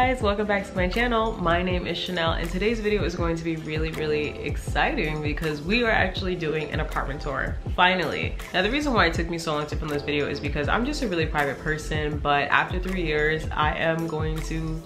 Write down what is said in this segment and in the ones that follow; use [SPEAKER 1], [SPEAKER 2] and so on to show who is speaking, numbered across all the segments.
[SPEAKER 1] guys, welcome back to my channel. My name is Chanel and today's video is going to be really exciting because we are actually doing an apartment tour, finally. Now the reason why it took me so long to film this video is because I'm just a really private person, but after 3 years I am going to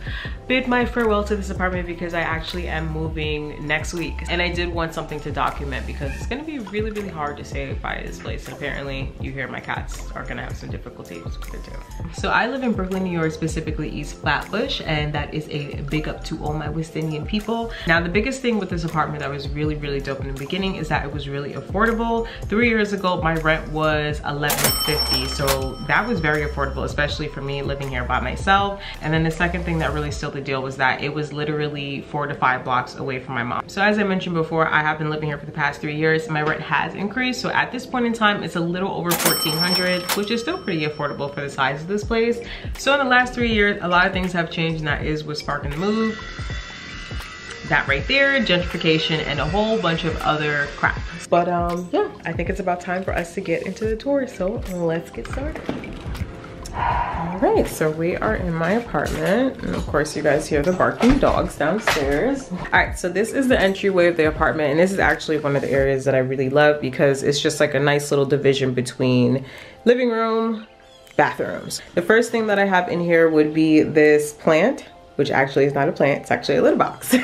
[SPEAKER 1] bid my farewell to this apartment because I actually am moving next week. And I did want something to document because it's gonna be really hard to say goodbye to this place. And apparently you hear my cats are gonna have some difficulties with it too. So I live in Brooklyn, New York, specifically East Flatbush, and that is a big up to all my West Indian people. Now the biggest thing with this apartment that was really dope in the beginning is that it was really affordable. 3 years ago my rent was $11.50, so that was very affordable, especially for me living here by myself. And then the second thing that really sealed the deal was that it was literally 4 to 5 blocks away from my mom. So as I mentioned before, I have been living here for the past 3 years. My rent has increased, so at this point in time it's a little over $1,400, which is still pretty affordable for the size of this place. So in the last 3 years a lot of things have changed, and that is what's sparking the move. That right there, gentrification, and a whole bunch of other crap. But yeah, I think it's about time for us to get into the tour, so let's get started. All right, so we are in my apartment, and of course you guys hear the barking dogs downstairs. All right, so this is the entryway of the apartment, and this is actually one of the areas that I really love because it's just like a nice little division between living room, bathrooms. The first thing that I have in here would be this plant, which actually is not a plant, it's actually a litter box.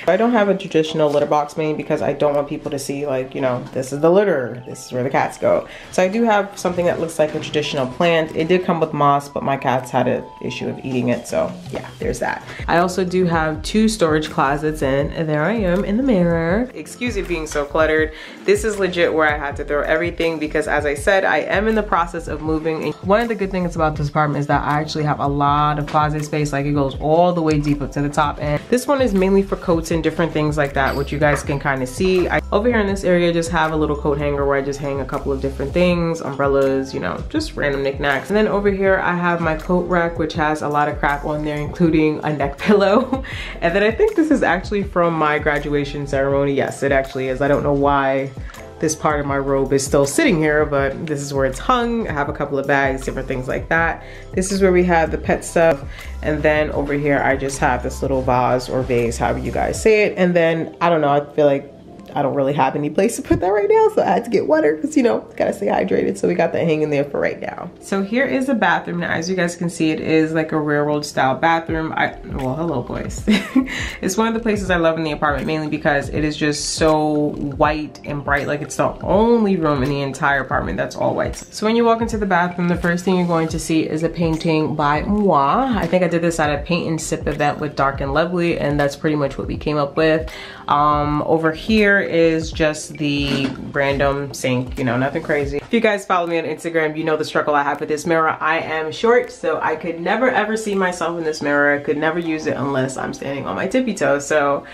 [SPEAKER 1] I don't have a traditional litter box made because I don't want people to see, like, you know, this is the litter, this is where the cats go. So I do have something that looks like a traditional plant. It did come with moss, but my cats had an issue of eating it, so yeah, there's that. I also do have 2 storage closets, and there I am in the mirror. Excuse it being so cluttered. This is legit where I had to throw everything because, as I said, I am in the process of moving. And one of the good things about this apartment is that I actually have a lot of closet space. Like, it goes all the way deep up to the top, and this one is mainly for coats and different things like that, which you guys can kind of see. Over here in this area I just have a little coat hanger where I just hang a couple of different things, umbrellas, you know, just random knickknacks. And then over here I have my coat rack, which has a lot of crap on there, including a neck pillow. And then I think this is actually from my graduation ceremony. Yes, it actually is. I don't know why this part of my robe is still sitting here, but this is where it's hung. I have a couple of bags, different things like that. This is where we have the pet stuff. And then over here, I just have this little vase or vase, however you guys say it. And then, I don't know, I feel like I don't really have any place to put that right now, so I had to get water because, you know, gotta stay hydrated. So we got that hanging there for right now. So here is the bathroom. Now, as you guys can see, it is like a railroad style bathroom. Well, hello boys. It's one of the places I love in the apartment, mainly because it is just so white and bright. Like, it's the only room in the entire apartment that's all white. So when you walk into the bathroom, the first thing you're going to see is a painting by moi. I think I did this at a paint and sip event with Dark and Lovely, and that's pretty much what we came up with. Over here is just the random sink, you know, nothing crazy. If you guys follow me on Instagram, you know the struggle I have with this mirror. I am short, so I could never ever see myself in this mirror. I could never use it unless I'm standing on my tippy toes. So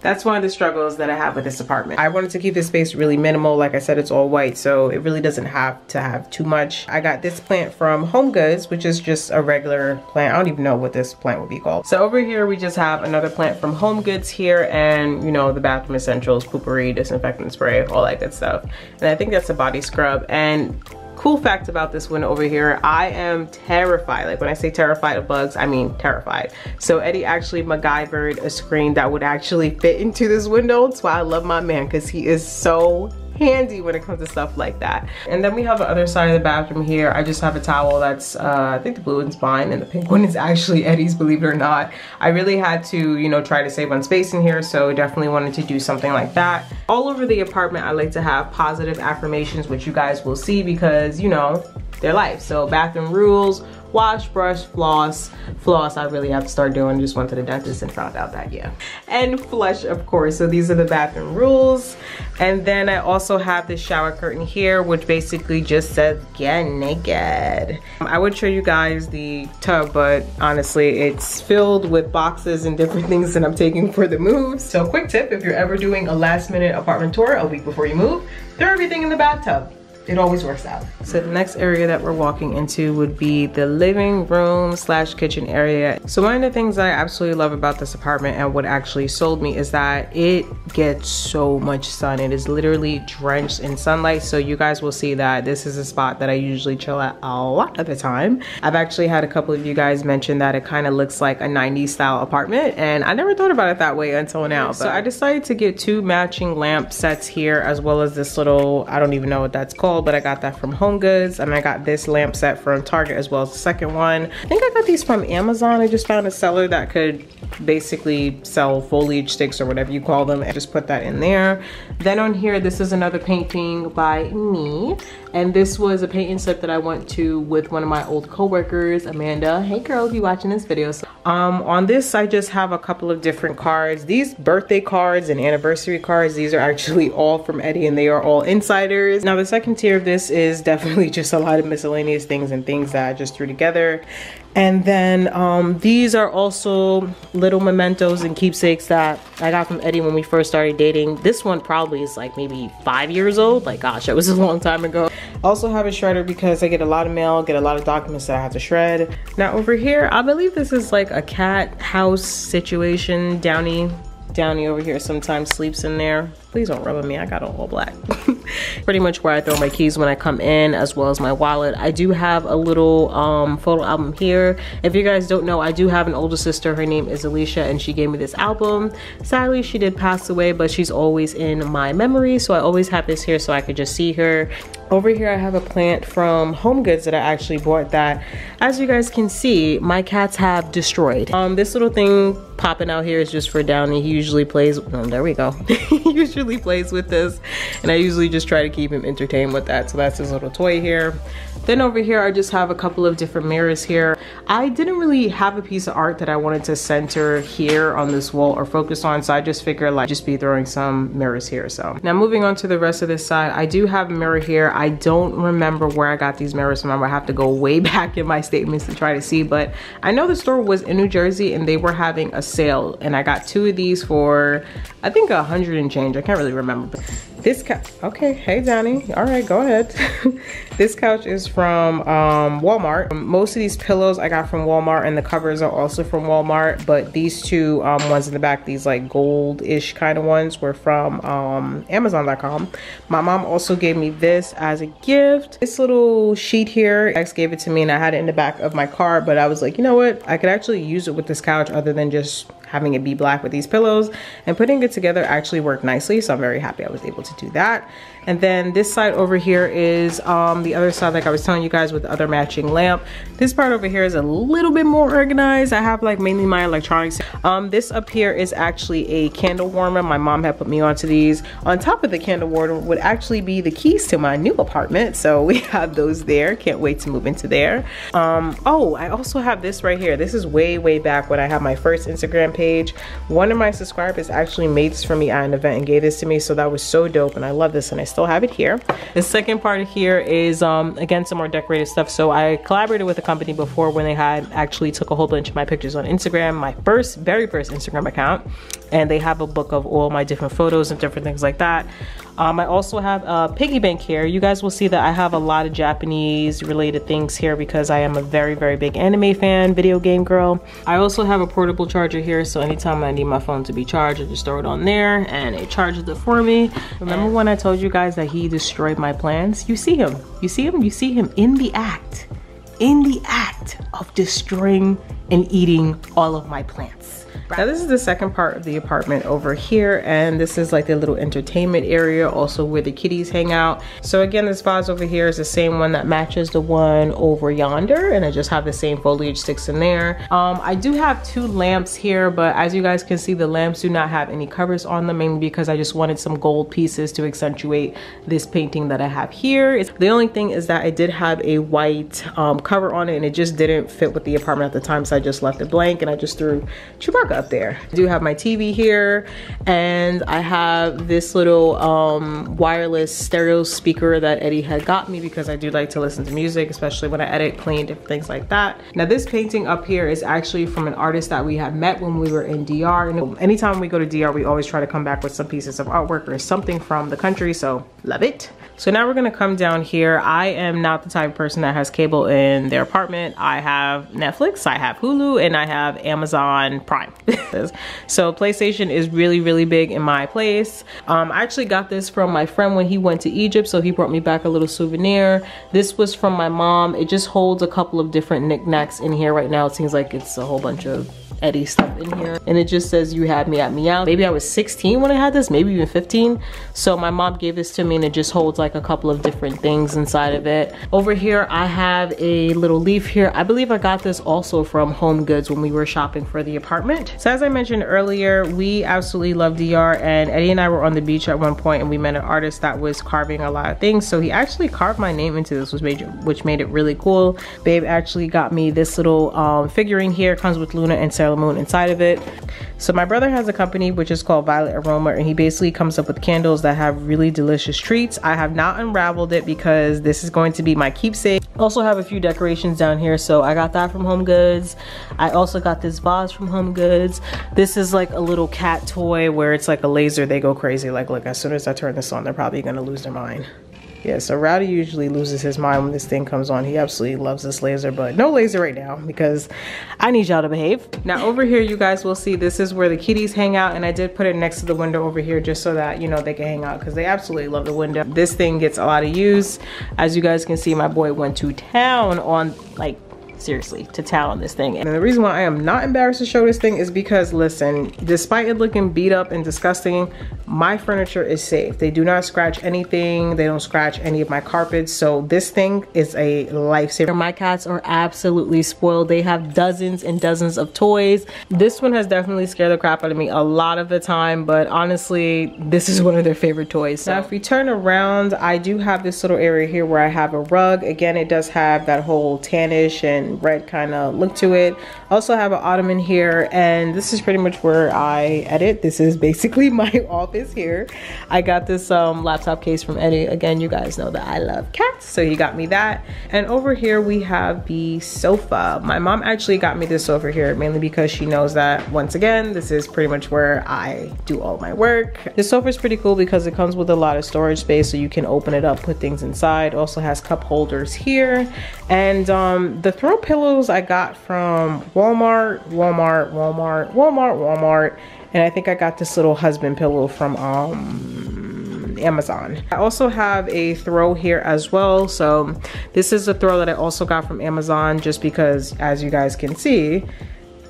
[SPEAKER 1] that's one of the struggles that I have with this apartment. I wanted to keep this space really minimal. Like I said, it's all white, so it really doesn't have to have too much. I got this plant from Home Goods, which is just a regular plant. I don't even know what this plant would be called. So over here, we just have another plant from Home Goods here, and, you know, the bathroom essentials, poopery, disinfectant spray, all that good stuff. And I think that's a body scrub. And cool fact about this one over here, I am terrified. Like, when I say terrified of bugs, I mean terrified. So Eddie actually MacGyvered a screen that would actually fit into this window. That's why I love my man, because he is so handy when it comes to stuff like that. And then we have the other side of the bathroom here. I just have a towel that's I think the blue one's mine and the pink one is actually Eddie's, believe it or not. I really had to, you know, try to save on space in here, so definitely wanted to do something like that. All over the apartment I like to have positive affirmations, which you guys will see because, you know, they're life. So bathroom rules: wash, brush, floss. Floss I really have to start doing. Just went to the dentist and found out that, yeah. And flush, of course. So these are the bathroom rules. And then I also have this shower curtain here, which basically just says get naked. I would show you guys the tub, but honestly it's filled with boxes and different things that I'm taking for the move. So quick tip, if you're ever doing a last minute apartment tour a week before you move, throw everything in the bathtub.
[SPEAKER 2] it always works out.
[SPEAKER 1] So the next area that we're walking into would be the living room / kitchen area. So one of the things that I absolutely love about this apartment and what actually sold me is that it gets so much sun. It is literally drenched in sunlight. So you guys will see that this is a spot that I usually chill at a lot of the time. I've actually had a couple of you guys mention that it kind of looks like a 90s style apartment, and I never thought about it that way until now. So I decided to get 2 matching lamp sets here, as well as this little, I don't even know what that's called, but I got that from HomeGoods, and I got this lamp set from Target as well as the second one. I think I got these from Amazon. I just found a seller that could basically sell foliage sticks or whatever you call them, and just put that in there. Then on here, this is another painting by me, and this was a painting slip that I went to with one of my old co-workers, Amanda. Hey girl, if you're watching this video. So, on this I just have a couple of different cards. These birthday cards and anniversary cards, these are actually all from Eddie, and they are all insiders. Now the second tier of this is definitely just a lot of miscellaneous things and things that I just threw together. And then these are also little mementos and keepsakes that I got from Eddie when we first started dating. This one probably is like maybe 5 years old. Like gosh, that was a long time ago. I also have a shredder because I get a lot of mail, get a lot of documents that I have to shred. Now over here, I believe this is like a cat house situation. Downy over here sometimes sleeps in there. Please don't rub on me, I got on all black. Pretty much where I throw my keys when I come in, as well as my wallet. I do have a little photo album here. If you guys don't know, I do have an older sister. Her name is Alicia, and she gave me this album. Sadly, she did pass away, but she's always in my memory, so I always have this here so I could just see her. Over here, I have a plant from HomeGoods that I actually bought that, as you guys can see, my cats have destroyed. This little thing popping out here is just for Downy. He usually plays, oh, there we go. He usually plays with this, and I usually just try to keep him entertained with that. So that's his little toy here. Then over here, I just have a couple of different mirrors here. I didn't really have a piece of art that I wanted to center here on this wall or focus on, so I just figured like just be throwing some mirrors here. So now moving on to the rest of this side, I do have a mirror here. I don't remember where I got these mirrors from. I have to go way back in my statements to try to see, but I know the store was in New Jersey and they were having a sale, and I got 2 of these for I think 100 and change. I can't really remember. This couch, okay, hey Johnny, all right, go ahead. This couch is from Walmart. Most of these pillows I got from Walmart, and the covers are also from Walmart, but these 2 ones in the back, these like gold-ish kind of ones, were from Amazon.com. My mom also gave me this as a gift. This little sheet here, ex gave it to me, and I had it in the back of my car, but I was like, you know what? I could actually use it with this couch other than just having it be black with these pillows, and putting it together actually worked nicely, so I'm very happy I was able to do that. And then this side over here is the other side, like I was telling you guys, with the other matching lamp. This part over here is a little bit more organized. I have like mainly my electronics. This up here is actually a candle warmer. My mom had put me onto these. On top of the candle warmer would actually be the keys to my new apartment, so we have those there. Can't wait to move into there. Oh, I also have this right here. This is way back when I had my first Instagram page. One of my subscribers actually made this for me at an event and gave this to me, so that was so dope, and I love this, and I still have it here. The second part here is again some more decorative stuff. So I collaborated with a company before when they had actually took a whole bunch of my pictures on Instagram, my very first Instagram account, and they have a book of all my different photos and different things like that. I also have a piggy bank here. You guys will see that I have a lot of Japanese related things here because I am a very big anime fan, video game girl. I also have a portable charger here, so anytime I need my phone to be charged, I just throw it on there and it charges it for me. Remember when I told you guys that he destroyed my plans? You see him in the act of destroying and eating all of my plants. Now this is the second part of the apartment over here, and this is like the little entertainment area, also where the kitties hang out. So again, this vase over here is the same one that matches the one over yonder, and I just have the same foliage sticks in there. I do have 2 lamps here, but as you guys can see, the lamps do not have any covers on them, mainly because I just wanted some gold pieces to accentuate this painting that I have here. The only thing is that I did have a white cover on it, and it just didn't fit with the apartment at the time, so I just left it blank, and I just threw Chewbacca up there. I do have my TV here, and I have this little wireless stereo speaker that Eddie had got me because I do like to listen to music, especially when I edit, clean, different things like that. Now this painting up here is actually from an artist that we had met when we were in DR, and anytime we go to DR we always try to come back with some pieces of artwork or something from the country, so love it. So now we're gonna come down here. I am not the type of person that has cable in their apartment. I have Netflix, I have Hulu, and I have Amazon Prime. So PlayStation is really, really big in my place. I actually got this from my friend when he went to Egypt, so he brought me back a little souvenir. This was from my mom. It just holds a couple of different knickknacks in here right now. It seems like it's a whole bunch of Eddie stuff in here, and it just says you had me at meow. Maybe I was 16 when I had this, maybe even 15. So my mom gave this to me, and it just holds like a couple of different things inside of it. Over here I have a little leaf here. I believe I got this also from Home Goods when we were shopping for the apartment. So as I mentioned earlier, we absolutely love DR, and Eddie and I were on the beach at one point and we met an artist that was carving a lot of things. So he actually carved my name into this, which made it really cool. Babe actually got me this little figurine here. It comes with Luna and Sailor Moon inside of it. So my brother has a company which is called Violet Aroma, and he basically comes up with candles that have really delicious treats. I have not unraveled it because this is going to be my keepsake. Also have a few decorations down here, so I got that from Home Goods. I also got this vase from Home Goods. This is like a little cat toy where it's like a laser. They go crazy. Like, look, as soon as I turn this on, they're probably gonna lose their mind. Yeah, so Rowdy usually loses his mind when this thing comes on. He absolutely loves this laser, but no laser right now because I need y'all to behave. Now over here, you guys will see this is where the kitties hang out, and I did put it next to the window over here just so that, you know, they can hang out because they absolutely love the window. This thing gets a lot of use. As you guys can see, my boy went to town on, like, seriously, to town on this thing. And the reason why I am not embarrassed to show this thing is because, listen, despite it looking beat up and disgusting, my furniture is safe. They do not scratch anything. They don't scratch any of my carpets. So this thing is a lifesaver. My cats are absolutely spoiled. They have dozens and dozens of toys. This one has definitely scared the crap out of me a lot of the time, but honestly, this is one of their favorite toys. So now if we turn around, I do have this little area here where I have a rug. Again, it does have that whole tannish and red kind of look to it. I also have an ottoman here, and this is pretty much where I edit. This is basically my office here. I got this laptop case from Eddie. Again, you guys know that I love cats, so he got me that. And over here we have the sofa. My mom actually got me this over here mainly because she knows that, once again, this is pretty much where I do all my work. This sofa is pretty cool because it comes with a lot of storage space, so you can open it up, put things inside. Also has cup holders here, and the throw pillows I got from Walmart, and I think I got this little husband pillow from Amazon. I also have a throw here as well. So this is a throw that I also got from Amazon just because, as you guys can see,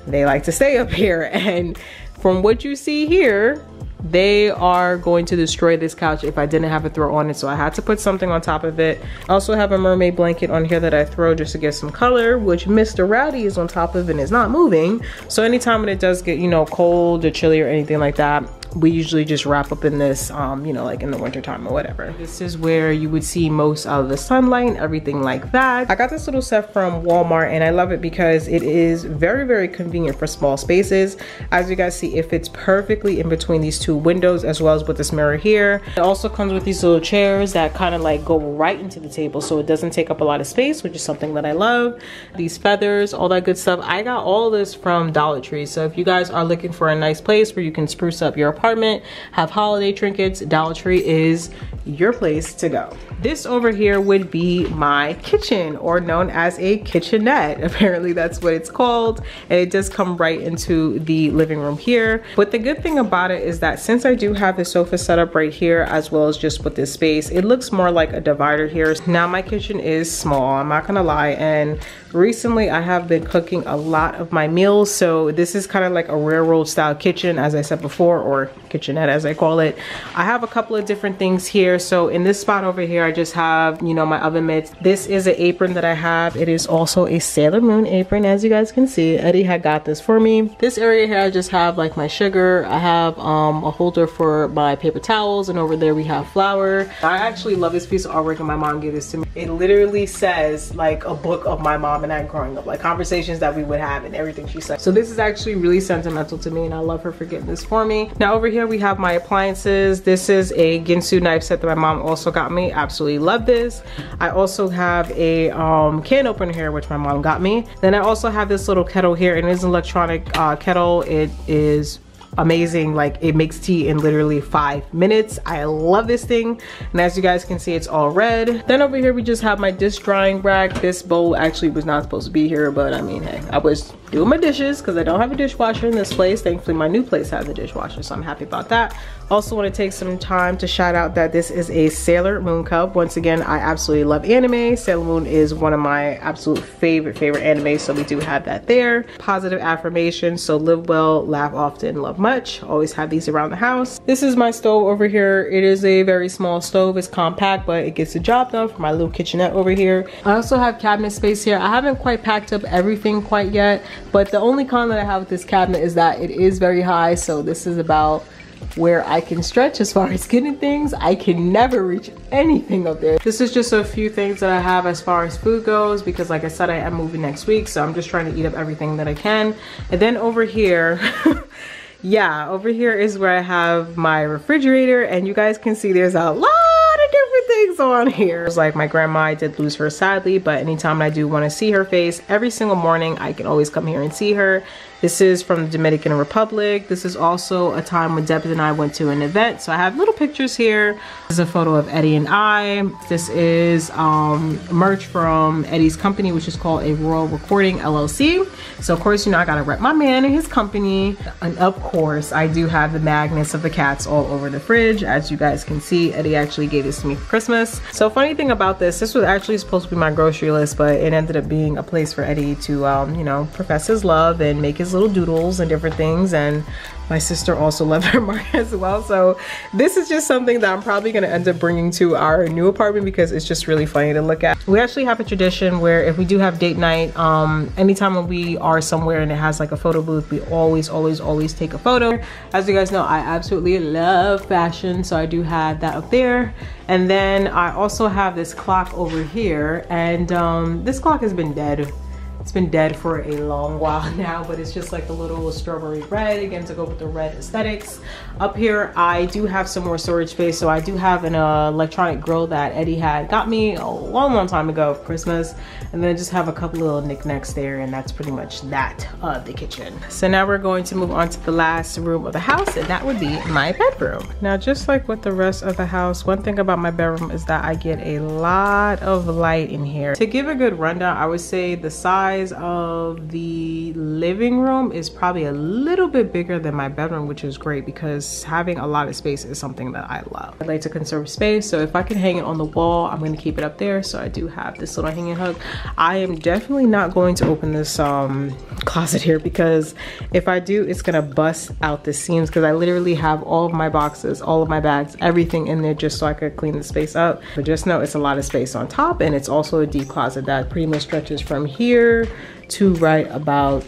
[SPEAKER 1] they like to stay up here, and from what you see here, they are going to destroy this couch if I didn't have a throw on it, so I had to put something on top of it. I also have a mermaid blanket on here that I throw just to get some color, which Mr. Rowdy is on top of and is not moving. So anytime when it does get, you know, cold or chilly or anything like that, we usually just wrap up in this, you know, like in the winter time or whatever. This is where you would see most of the sunlight and everything like that. I got this little set from Walmart, and I love it because it is very, very convenient for small spaces. As you guys see, it fits perfectly in between these two windows, as well as with this mirror here. It also comes with these little chairs that kind of like go right into the table, so it doesn't take up a lot of space, which is something that I love. These feathers, all that good stuff. I got all this from Dollar Tree, so if you guys are looking for a nice place where you can spruce up your apartment, have holiday trinkets, Dollar Tree is your place to go. This over here would be my kitchen, or known as a kitchenette. Apparently that's what it's called, and it does come right into the living room here. But the good thing about it is that since I do have the sofa set up right here, as well as just with this space, it looks more like a divider here. Now my kitchen is small, I'm not gonna lie, and recently I have been cooking a lot of my meals, so this is kind of like a railroad style kitchen, as I said before, or kitchenette as I call it. I have a couple of different things here. So in this spot over here, I just have, you know, my oven mitts. This is an apron that I have. It is also a Sailor Moon apron, as you guys can see. Eddie had got this for me. This area here, I just have like my sugar. I have a holder for my paper towels, and over there we have flour. I actually love this piece of artwork, and my mom gave this to me. It literally says like a book of my mom and I growing up, like conversations that we would have and everything she said. So this is actually really sentimental to me, and I love her for getting this for me. Now over here we have my appliances. This is a Ginsu knife set that my mom also got me. Absolutely love this. I also have a can opener here, which my mom got me. Then I also have this little kettle here, and it is an electronic kettle. It is amazing. Like, it makes tea in literally 5 minutes. I love this thing, and as you guys can see, it's all red. Then over here we just have my dish drying rack. This bowl actually was not supposed to be here, but I mean, hey, I was doing my dishes because I don't have a dishwasher in this place. Thankfully my new place has a dishwasher, so I'm happy about that. Also want to take some time to shout out that this is a Sailor Moon cup. Once again, I absolutely love anime. Sailor Moon is one of my absolute favorite animes, so we do have that there. Positive affirmations, so live well, laugh often, love much. Always have these around the house. This is my stove over here. It is a very small stove. It's compact, but it gets the job done for my little kitchenette over here. I also have cabinet space here. I haven't quite packed up everything quite yet, but the only con that I have with this cabinet is that it is very high, so this is about where I can stretch as far as getting things. I can never reach anything up there. This is just a few things that I have as far as food goes, because like I said, I am moving next week, so I'm just trying to eat up everything that I can. And then over here yeah, over here is where I have my refrigerator, and you guys can see there's a lot of different things on here. It's like my grandma, I did lose her sadly, but anytime I do want to see her face, every single morning I can always come here and see her. This is from the Dominican Republic. This is also a time when Deborah and I went to an event, so I have little pictures here. This is a photo of Eddie and I. This is merch from Eddie's company, which is called A Royal Recording LLC. So of course, you know, I gotta rep my man and his company. And of course, I do have the magnets of the cats all over the fridge. As you guys can see, Eddie actually gave this to me for Christmas. So funny thing about this was actually supposed to be my grocery list, but it ended up being a place for Eddie to, you know, profess his love and make his little doodles and different things. And my sister also loved her mark as well. So this is just something that I'm probably gonna end up bringing to our new apartment because it's just really funny to look at. We actually have a tradition where if we do have date night, anytime when we are somewhere and it has like a photo booth, we always take a photo. As you guys know, I absolutely love fashion, so I do have that up there. And then I also have this clock over here, and this clock has been dead. It's been dead for a long while now, but it's just like a little strawberry red, again, to go with the red aesthetics. Up here, I do have some more storage space. So I do have an electronic grill that Eddie had got me a long time ago for Christmas. And then I just have a couple little knickknacks there, and that's pretty much that of the kitchen. So now we're going to move on to the last room of the house, and that would be my bedroom. Now, just like with the rest of the house, one thing about my bedroom is that I get a lot of light in here. To give a good rundown, I would say the size of the living room is probably a little bit bigger than my bedroom, which is great because having a lot of space is something that I love. I like to conserve space, so if I can hang it on the wall, I'm going to keep it up there. So I do have this little hanging hook. I am definitely not going to open this closet here, because if I do, it's gonna bust out the seams, because I literally have all of my boxes, all of my bags, everything in there just so I could clean the space up. But just know it's a lot of space on top, and it's also a deep closet that pretty much stretches from here to right about,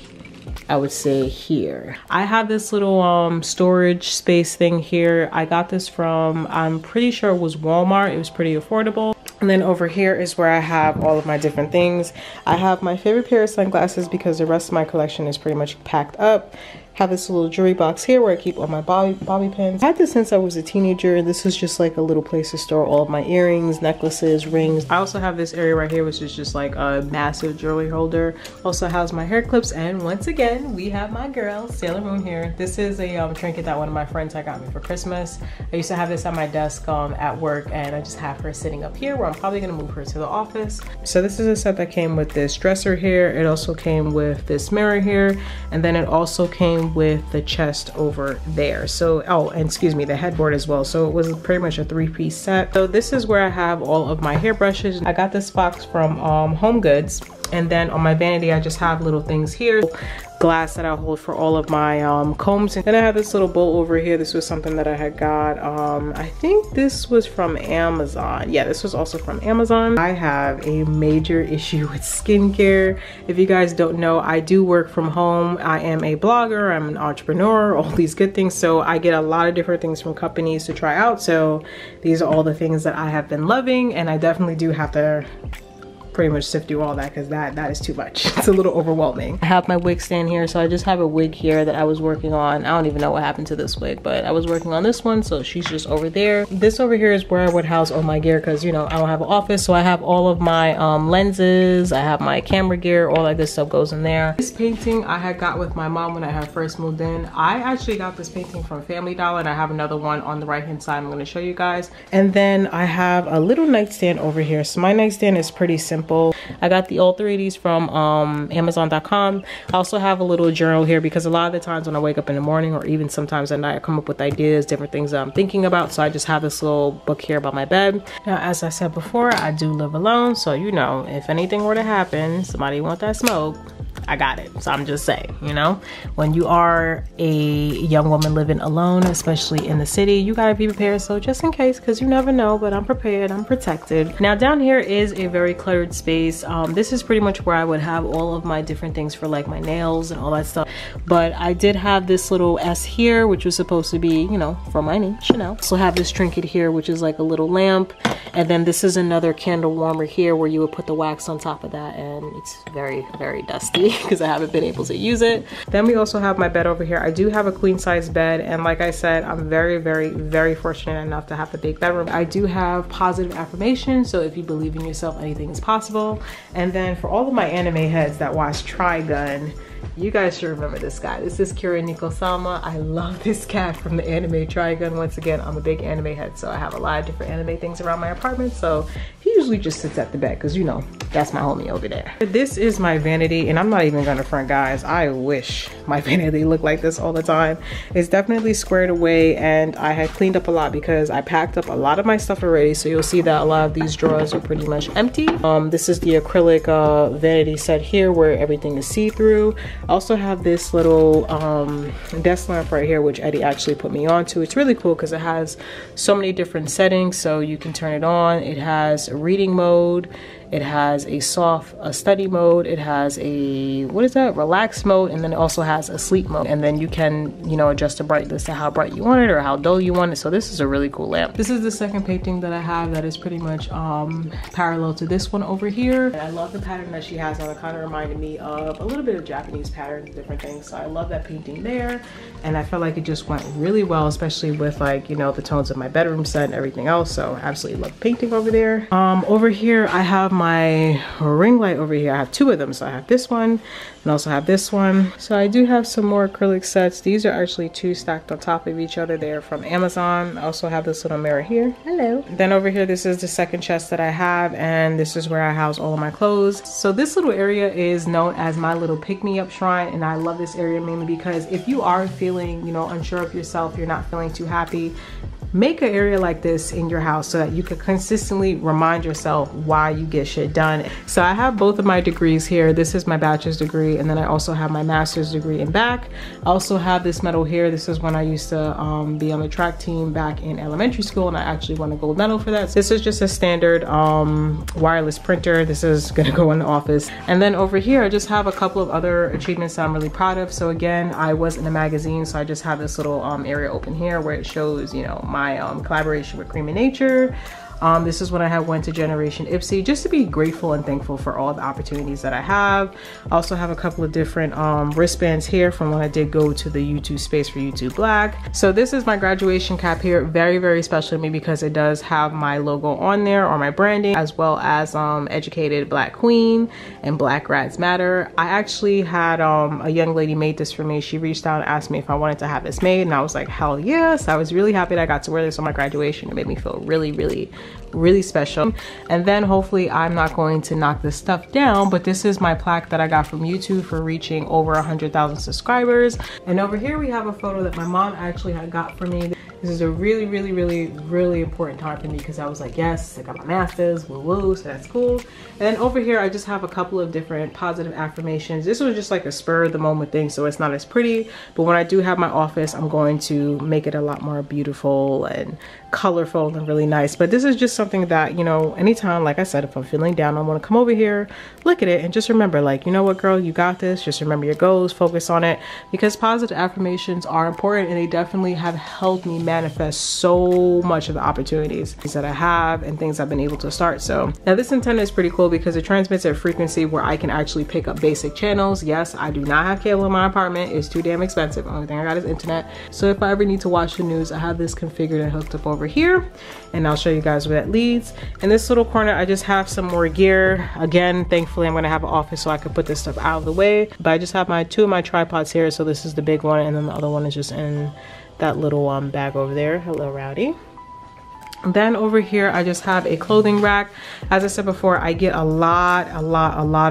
[SPEAKER 1] I would say, here. I have this little storage space thing here. I got this from, I'm pretty sure it was Walmart. It was pretty affordable. And then over here is where I have all of my different things. I have my favorite pair of sunglasses because the rest of my collection is pretty much packed up. Have this little jewelry box here where I keep all my bobby pins. I had this since I was a teenager, and this is just like a little place to store all of my earrings, necklaces, rings. I also have this area right here, which is just like a massive jewelry holder. Also has my hair clips, and once again, we have my girl, Sailor Moon here. This is a trinket that one of my friends had got me for Christmas. I used to have this on my desk at work, and I just have her sitting up here where I'm probably gonna move her to the office. So this is a set that came with this dresser here. It also came with this mirror here, and then it also came with the chest over there. So, oh, and excuse me, the headboard as well. So it was pretty much a 3-piece set. So this is where I have all of my hairbrushes. I got this box from Home Goods. And then on my vanity, I just have little things here. Glass that I hold for all of my combs. And then I have this little bowl over here. This was something that I had got. I think this was from Amazon. Yeah, this was also from Amazon. I have a major issue with skincare. If you guys don't know, I do work from home. I am a blogger, I'm an entrepreneur, all these good things. So I get a lot of different things from companies to try out. So these are all the things that I have been loving, and I definitely do have to pretty much sift through all that because that is too much. It's a little overwhelming. I have my wig stand here, so I just have a wig here that I was working on. I don't even know what happened to this wig, but I was working on this one, so she's just over there. This over here is where I would house all my gear because, you know, I don't have an office, so I have all of my lenses, I have my camera gear, all that good stuff goes in there. This painting I had got with my mom when I had first moved in. I actually got this painting from Family Dollar, and I have another one on the right hand side I'm going to show you guys. And then I have a little nightstand over here. So my nightstand is pretty simple. I got the all three of these from Amazon.com. I also have a little journal here because a lot of the times when I wake up in the morning or even sometimes at night, I come up with ideas, different things that I'm thinking about. So I just have this little book here by my bed. Now, as I said before, I do live alone. So, you know, if anything were to happen, somebody want that smoke, I got it. So I'm just saying, you know, when you are a young woman living alone, especially in the city, you gotta be prepared. So just in case, because you never know, but I'm prepared, I'm protected. Now down here is a very cluttered space. This is pretty much where I would have all of my different things for like my nails and all that stuff. But I did have this little S here, which was supposed to be, you know, for my name, Chanel. So I have this trinket here, which is like a little lamp. And then this is another candle warmer here where you would put the wax on top of that, and it's very, very dusty because I haven't been able to use it. Then we also have my bed over here. I do have a queen size bed, and like I said, I'm very, very, very fortunate enough to have the big bedroom. I do have positive affirmations, so if you believe in yourself, anything is possible. And then for all of my anime heads that watch Trigun, you guys should remember this guy. This is Kira Nikosama. I love this cat from the anime Trigun. Once again, I'm a big anime head, so I have a lot of different anime things around my apartment. So he usually just sits at the bed because, you know, that's my homie over there. This is my vanity, and I'm not even gonna front, guys. I wish my vanity looked like this all the time. It's definitely squared away, and I had cleaned up a lot because I packed up a lot of my stuff already. So you'll see that a lot of these drawers are pretty much empty. This is the acrylic vanity set here where everything is see-through. I also have this little desk lamp right here, which Eddie actually put me onto. It's really cool because it has so many different settings, so you can turn it on. It has a reading mode, it has a study mode, it has a, what is that, relax mode, and then it also has a sleep mode. And then you can, you know, adjust the brightness to how bright you want it or how dull you want it. So this is a really cool lamp. This is the second painting that I have that is pretty much parallel to this one over here. And I love the pattern that she has on. It kind of reminded me of a little bit of Japanese patterns, different things. So I love that painting there, and I felt like it just went really well, especially with, like, you know, the tones of my bedroom set and everything else. So absolutely love painting over there. Over here I have my ring light over here. I have two of them. So I have this one and also have this one. So I do have some more acrylic sets. These are actually two stacked on top of each other. They're from Amazon. I also have this little mirror here. Hello. Then over here, this is the second chest that I have, and this is where I house all of my clothes. So this little area is known as my little pick-me-up shrine, and I love this area mainly because if you are feeling, you know, unsure of yourself, you're not feeling too happy, make an area like this in your house so that you can consistently remind yourself why you get shit done. So I have both of my degrees here. This is my bachelor's degree, and then I also have my master's degree in back. I also have this medal here. This is when I used to be on the track team back in elementary school, and I actually won a gold medal for that. So this is just a standard wireless printer. This is gonna go in the office. And then over here, I just have a couple of other achievements that I'm really proud of. So again, I was in a magazine, so I just have this little area open here where it shows, you know, my collaboration with Cream of Nature. This is when I went to Generation Ipsy, just to be grateful and thankful for all the opportunities that I have. I also have a couple of different wristbands here from when I did go to the YouTube space for YouTube Black. So this is my graduation cap here. Very, very special to me because it does have my logo on there, or my branding, as well as Educated Black Queen and Black Rats Matter. I actually had a young lady made this for me. She reached out and asked me if I wanted to have this made, and I was like, hell yes. I was really happy that I got to wear this on my graduation. It made me feel really, really, really special. And then hopefully I'm not going to knock this stuff down, but this is my plaque that I got from YouTube for reaching over 100,000 subscribers. And over here we have a photo that my mom actually had got for me. This is a really, really, really, really important time for me because I was like, yes, I got my master's, woo woo, so that's cool. And over here, I just have a couple of different positive affirmations. This was just like a spur of the moment thing, so it's not as pretty, but when I do have my office, I'm going to make it a lot more beautiful and colorful and really nice. But this is just something that, you know, anytime, like I said, if I'm feeling down, I want to come over here, look at it, and just remember, like, you know what, girl, you got this. Just remember your goals, focus on it, because positive affirmations are important, and they definitely have helped me manifest so much of the opportunities that I have and things I've been able to start. So now this antenna is pretty cool because it transmits at a frequency where I can actually pick up basic channels. Yes, I do not have cable in my apartment. It's too damn expensive. The only thing I got is internet. So if I ever need to watch the news, I have this configured and hooked up over here, and I'll show you guys where that leads. In this little corner, I just have some more gear. Again, thankfully I'm gonna have an office so I can put this stuff out of the way. But I just have my two of my tripods here. So this is the big one, and then the other one is just in that little bag over there. Hello, Rowdy. Then over here, I just have a clothing rack. As I said before, I get a lot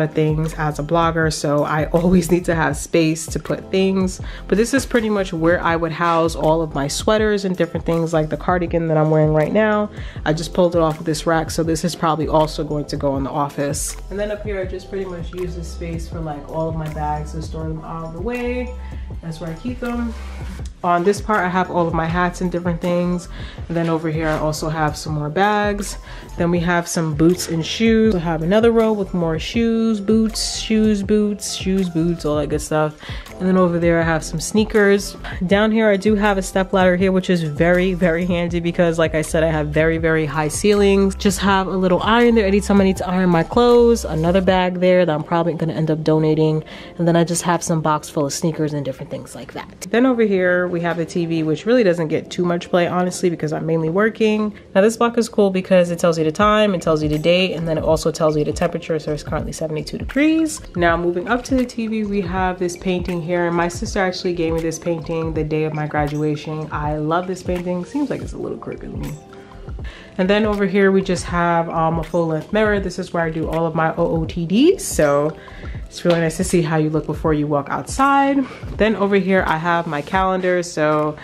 [SPEAKER 1] of things as a blogger, so I always need to have space to put things. But this is pretty much where I would house all of my sweaters and different things, like the cardigan that I'm wearing right now. I just pulled it off of this rack, so this is probably also going to go in the office. And then up here, I just pretty much use this space for like all of my bags to store them out of the way. That's where I keep them. On this part, I have all of my hats and different things. And then over here, I also have some more bags. Then we have some boots and shoes. I have another row with more shoes, boots, shoes, boots, shoes, boots, all that good stuff. And then over there, I have some sneakers. Down here, I do have a step ladder here, which is very handy because like I said, I have very high ceilings. Just have a little iron there anytime I need to iron my clothes. Another bag there that I'm probably gonna end up donating. And then I just have some box full of sneakers and different things like that. Then over here, we have the TV, which really doesn't get too much play, honestly, because I'm mainly working. Now this block is cool because it tells you the time, it tells you the date, and then it also tells you the temperature. So it's currently 72 degrees. Now moving up to the TV, we have this painting here. My sister actually gave me this painting the day of my graduation. I love this painting. Seems like it's a little crooked to me. And then over here, we just have a full length mirror. This is where I do all of my OOTDs. So it's really nice to see how you look before you walk outside. Then over here, I have my calendar. So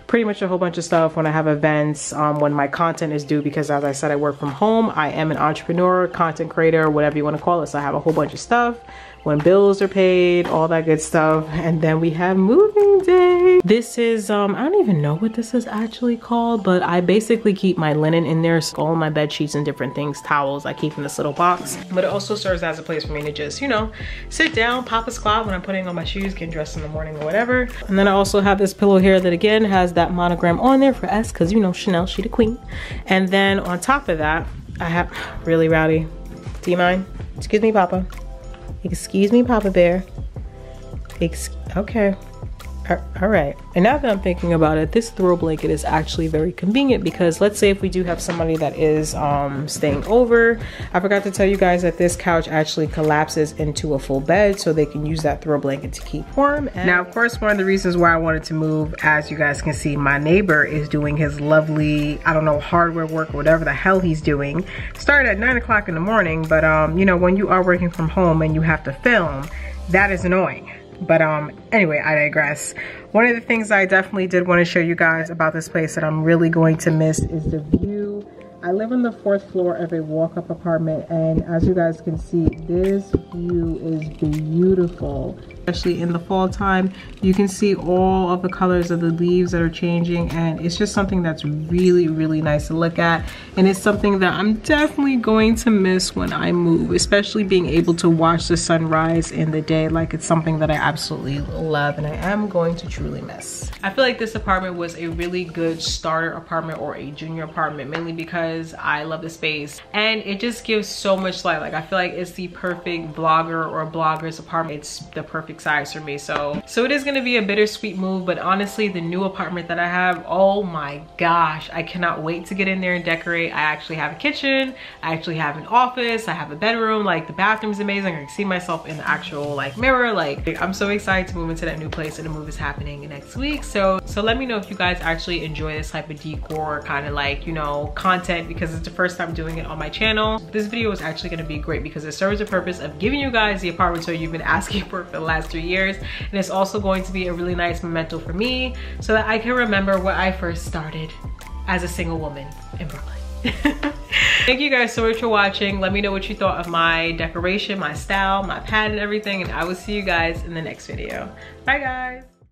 [SPEAKER 1] pretty much a whole bunch of stuff when I have events, when my content is due, because as I said, I work from home. I am an entrepreneur, content creator, whatever you want to call it. So I have a whole bunch of stuff. When bills are paid, all that good stuff. And then we have moving day. This is, I don't even know what this is actually called, but I basically keep my linen in there. So all my bed sheets and different things, towels, I keep in this little box. But it also serves as a place for me to just, you know, sit down, pop a squat when I'm putting on my shoes, getting dressed in the morning or whatever. And then I also have this pillow here that again has that monogram on there for S, because you know, Chanel, she the queen. And then on top of that, I have, really Rowdy, do you mind? Excuse me, Papa. Excuse me, Papa Bear. Okay. All right. And now that I'm thinking about it, this throw blanket is actually very convenient because let's say if we do have somebody that is staying over. I forgot to tell you guys that this couch actually collapses into a full bed so they can use that throw blanket to keep warm. And now, of course, one of the reasons why I wanted to move, as you guys can see, my neighbor is doing his lovely, I don't know, hardware work or whatever the hell he's doing. Started at 9 o'clock in the morning, but you know, when you are working from home and you have to film, that is annoying. But anyway, I digress. One of the things I definitely did want to show you guys about this place that I'm really going to miss is the view. I live on the 4th floor of a walk-up apartment, and as you guys can see, this view is beautiful. Especially in the fall time, you can see all of the colors of the leaves that are changing, and it's just something that's really nice to look at. And it's something that I'm definitely going to miss when I move, especially being able to watch the sunrise in the day. Like, it's something that I absolutely love and I am going to truly miss. I feel like this apartment was a really good starter apartment or a junior apartment, mainly because I love the space and it just gives so much light. Like, I feel like it's the perfect blogger or blogger's apartment. It's the perfect size for me. So it is going to be a bittersweet move, but honestly, the new apartment that I have, oh my gosh, I cannot wait to get in there and decorate. I actually have a kitchen, I actually have an office, I have a bedroom. Like, the bathroom's amazing. I can see myself in the actual like mirror. Like, I'm so excited to move into that new place, and the move is happening next week. So let me know if you guys actually enjoy this type of decor kind of, like, you know, content, because it's the first time doing it on my channel. This video is actually going to be great because it serves the purpose of giving you guys the apartment tour you've been asking for the last 3 years, and it's also going to be a really nice memento for me so that I can remember where I first started as a single woman in Brooklyn. Thank you guys so much for watching. Let me know what you thought of my decoration, my style, my pad, and everything, and I will see you guys in the next video. Bye guys.